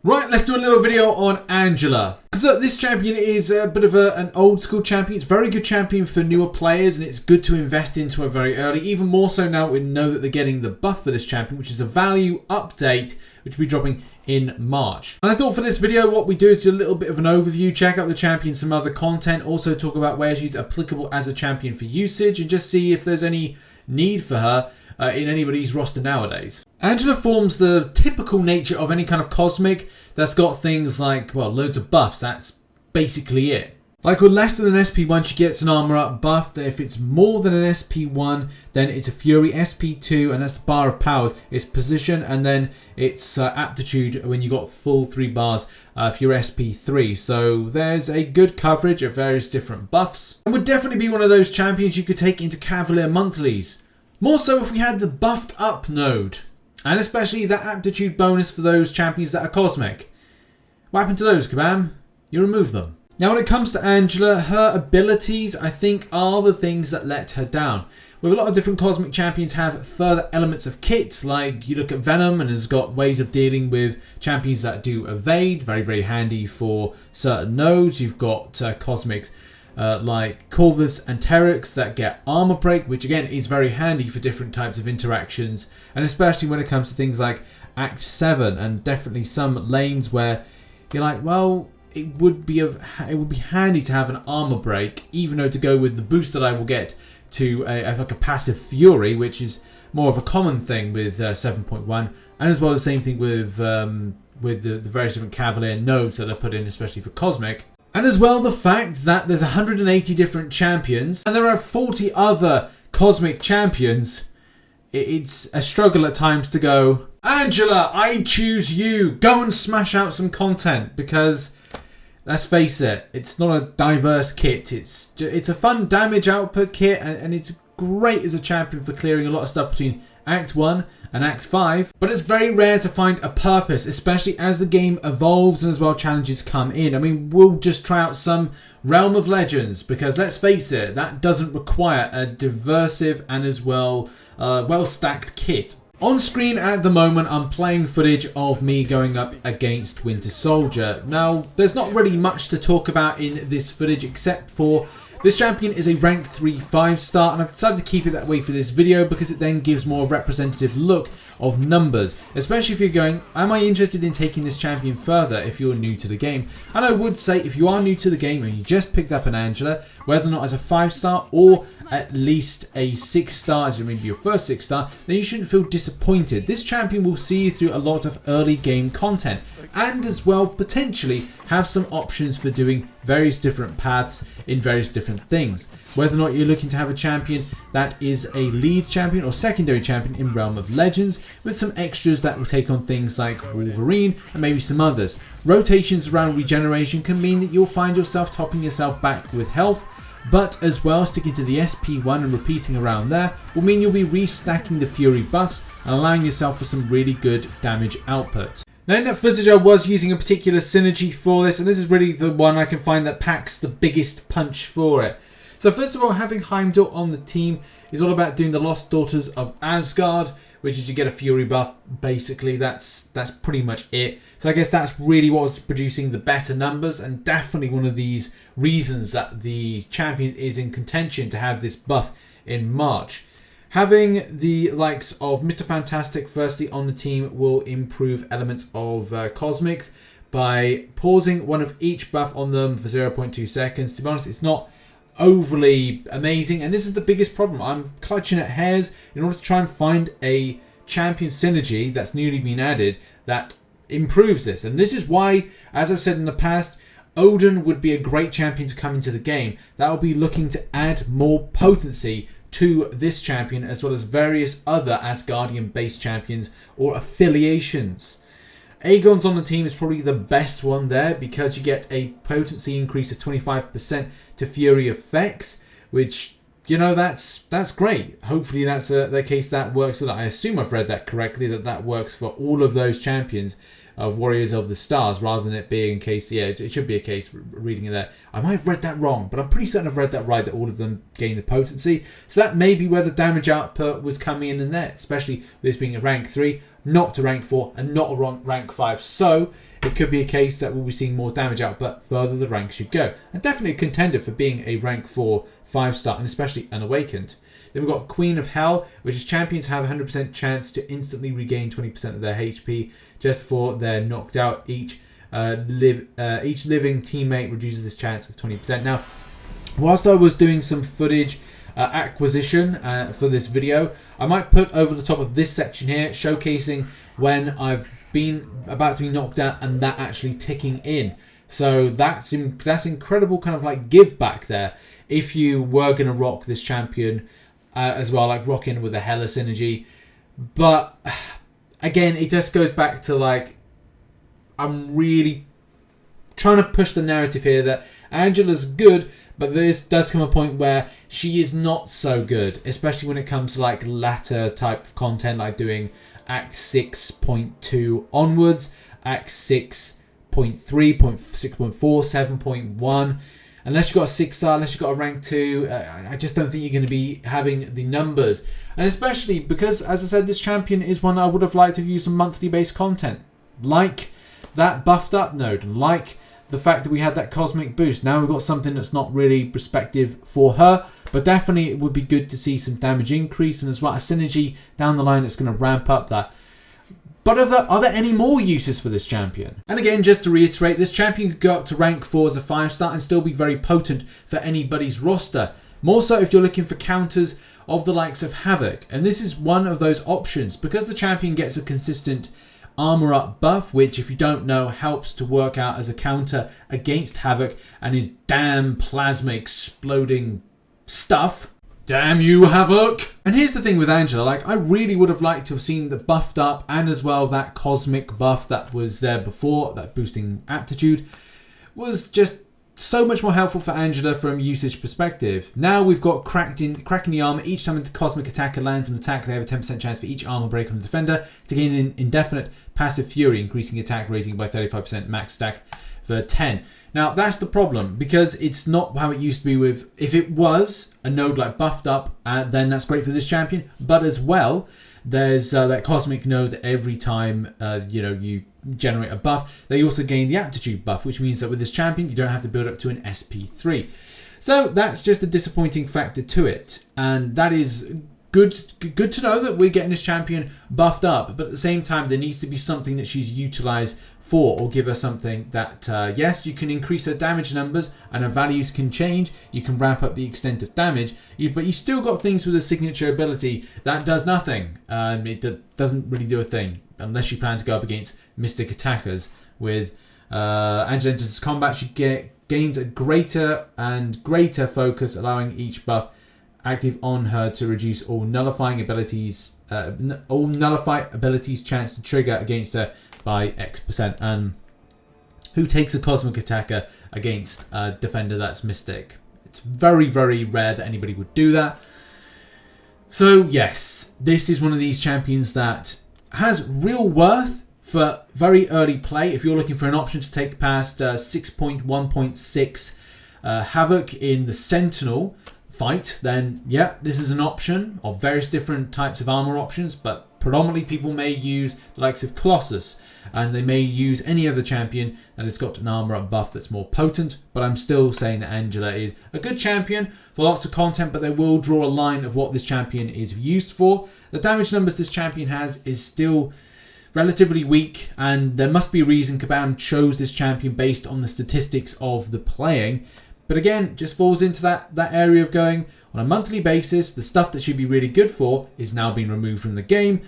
Right, let's do a little video on Angela. Because this champion is a bit of an old school champion. It's a very good champion for newer players, and it's good to invest into her very early. Even more so now we know that they're getting the buff for this champion, which is a value update, which will be dropping in March. And I thought for this video what we do is do a little bit of an overview, check out the champion, some other content, also talk about where she's applicable as a champion for usage, and just see if there's any need for her in anybody's roster nowadays. Angela forms the typical nature of any kind of cosmic that's got things like, well, loads of buffs. That's basically it. Like with less than an SP1, she gets an armor up buff. If it's more than an SP1, then it's a Fury. SP2, and that's the bar of powers. It's position, and then it's aptitude when you got full 3 bars for your SP3. So there's a good coverage of various different buffs. And would definitely be one of those champions you could take into Cavalier monthlies. More so if we had the buffed up node. And especially that aptitude bonus for those champions that are cosmic. What happened to those, Kabam? You remove them. Now when it comes to Angela, her abilities I think are the things that let her down. With a lot of different cosmic champions have further elements of kits, like you look at Venom and has got ways of dealing with champions that do evade, very very handy for certain nodes. You've got cosmics like Corvus and Terex that get armor break, which again is very handy for different types of interactions, and especially when it comes to things like Act 7 and definitely some lanes where you're like, well, it would be handy to have an armor break, even though to go with the boost that I will get to like a passive Fury, which is more of a common thing with 7.1, and as well the same thing with the various different Cavalier nodes that are put in, especially for cosmic. And as well the fact that there's 180 different champions and there are 40 other cosmic champions. It's a struggle at times to go, Angela, I choose you. Go and smash out some content, because let's face it, it's not a diverse kit. It's a fun damage output kit, and it's great as a champion for clearing a lot of stuff between Act 1 and Act 5, but it's very rare to find a purpose, especially as the game evolves and as well challenges come in. I mean, we'll just try out some Realm of Legends, because let's face it, that doesn't require a diversive and as well well-stacked kit. On screen at the moment, I'm playing footage of me going up against Winter Soldier. Now, there's not really much to talk about in this footage except for this champion is a rank 3 5-star, and I've decided to keep it that way for this video because it then gives more representative look of numbers, especially if you're going, am I interested in taking this champion further if you're new to the game? And I would say if you are new to the game and you just picked up an Angela, whether or not as a 5-star or at least a 6-star as maybe your first 6-star, then you shouldn't feel disappointed. This champion will see you through a lot of early game content, and as well potentially have some options for doing various different paths in various different things. Whether or not you're looking to have a champion that is a lead champion or secondary champion in Realm of Legends, with some extras that will take on things like Wolverine and maybe some others. Rotations around regeneration can mean that you'll find yourself topping yourself back with health, but as well sticking to the SP1 and repeating around there will mean you'll be restacking the Fury buffs and allowing yourself for some really good damage output. Now in that footage I was using a particular synergy for this, and this is really the one I can find that packs the biggest punch for it. So first of all, having Heimdall on the team is all about doing the Lost Daughters of Asgard, which is you get a Fury buff. Basically that's pretty much it. So I guess that's really what was producing the better numbers, and definitely one of these reasons that the champion is in contention to have this buff in March. Having the likes of Mr. Fantastic firstly on the team will improve elements of cosmics by pausing one of each buff on them for 0.2 seconds. To be honest, it's not overly amazing, and this is the biggest problem. I'm clutching at hairs in order to try and find a champion synergy that's newly been added that improves this. And this is why, as I've said in the past, Odin would be a great champion to come into the game. That will be looking to add more potency to this champion, as well as various other Asgardian based champions or affiliations. Aegon's on the team is probably the best one there, because you get a potency increase of 25% to Fury effects, which, you know, that's great. Hopefully that's the case that works for that. I assume I've read that correctly, that works for all of those champions of Warriors of the Stars, rather than it being a case. Yeah, it should be a case reading it there. I might have read that wrong, but I'm pretty certain I've read that right, that all of them gain the potency. So that may be where the damage output was coming in there, especially with this being a rank 3, not a rank 4, and not a rank 5. So it could be a case that we'll be seeing more damage output further the ranks should go. And definitely a contender for being a rank 4 5-star, and especially unawakened. Then we've got Queen of Hell, which is champions have 100% chance to instantly regain 20% of their HP just before they're knocked out. Each living teammate reduces this chance of 20%. Now, whilst I was doing some footage acquisition for this video, I might put over the top of this section here, showcasing when I've been about to be knocked out and that actually ticking in. So that's incredible kind of like give back there. If you were going to rock this champion as well, like rock in with a hela synergy. But again, it just goes back to like, I'm really trying to push the narrative here that Angela's good, but there does come a point where she is not so good, especially when it comes to like latter type of content, like doing Act 6.2 onwards, Act 6.3, 6.4, 7.1. Unless you've got a 6-star, unless you've got a rank 2, I just don't think you're going to be having the numbers. And especially because, as I said, this champion is one I would have liked to have used on monthly based content. Like that buffed up node, like the fact that we had that cosmic boost. Now we've got something that's not really respective for her, but definitely it would be good to see some damage increase and as well a synergy down the line that's going to ramp up that. But are there any more uses for this champion? And again, just to reiterate, this champion could go up to rank 4 as a 5-star and still be very potent for anybody's roster. More so if you're looking for counters of the likes of Havok. And this is one of those options because the champion gets a consistent armor up buff, which if you don't know helps to work out as a counter against Havok and his damn plasma exploding stuff. Damn you, Havok! And here's the thing with Angela, like I really would have liked to have seen the buffed up and as well that cosmic buff that was there before, that boosting aptitude, was just so much more helpful for Angela from usage perspective. Now we've got cracking the armor. Each time a cosmic attacker lands an attack, they have a 10% chance for each armor break on the defender to gain an indefinite passive fury, increasing attack rating by 35% max stack for 10. Now that's the problem because it's not how it used to be with, if it was a node like buffed up, then that's great for this champion, but as well there's that cosmic node that every time you generate a buff, they also gain the aptitude buff, which means that with this champion you don't have to build up to an SP3. So that's just a disappointing factor to it, and that is good to know that we're getting this champion buffed up, but at the same time there needs to be something that she's utilized for, or give her something that yes, you can increase her damage numbers and her values can change, you can ramp up the extent of damage, but you still got things with a signature ability that does nothing. It doesn't really do a thing unless you plan to go up against mystic attackers. With Angela enters combat, she gains a greater and greater focus, allowing each buff active on her to reduce all nullify abilities chance to trigger against her by X%. And who takes a cosmic attacker against a defender that's mystic? It's very, very rare that anybody would do that. So yes, this is one of these champions that has real worth for very early play. If you're looking for an option to take past 6.1.6 Havok in the Sentinel fight, then yeah, this is an option of various different types of armor options, but predominantly people may use the likes of Colossus, and they may use any other champion that has got an armor up buff that's more potent. But I'm still saying that Angela is a good champion for lots of content, but they will draw a line of what this champion is used for. The damage numbers this champion has is still relatively weak, and there must be a reason Kabam chose this champion based on the statistics of the playing. But again, just falls into that area of going on a monthly basis. The stuff that she'd be really good for is now being removed from the game.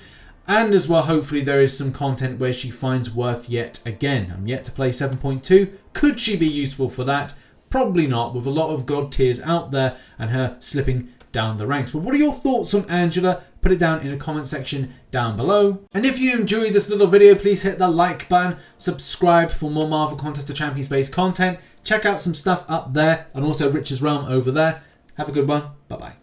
And as well, hopefully there is some content where she finds worth yet again. I'm yet to play 7.2. Could she be useful for that? Probably not, with a lot of god tiers out there and her slipping down the ranks. But what are your thoughts on Angela? Put it down in the comment section down below. And if you enjoyed this little video, please hit the like button, subscribe for more Marvel Contest of Champions based content. Check out some stuff up there and also Rich's Realm over there. Have a good one. Bye bye.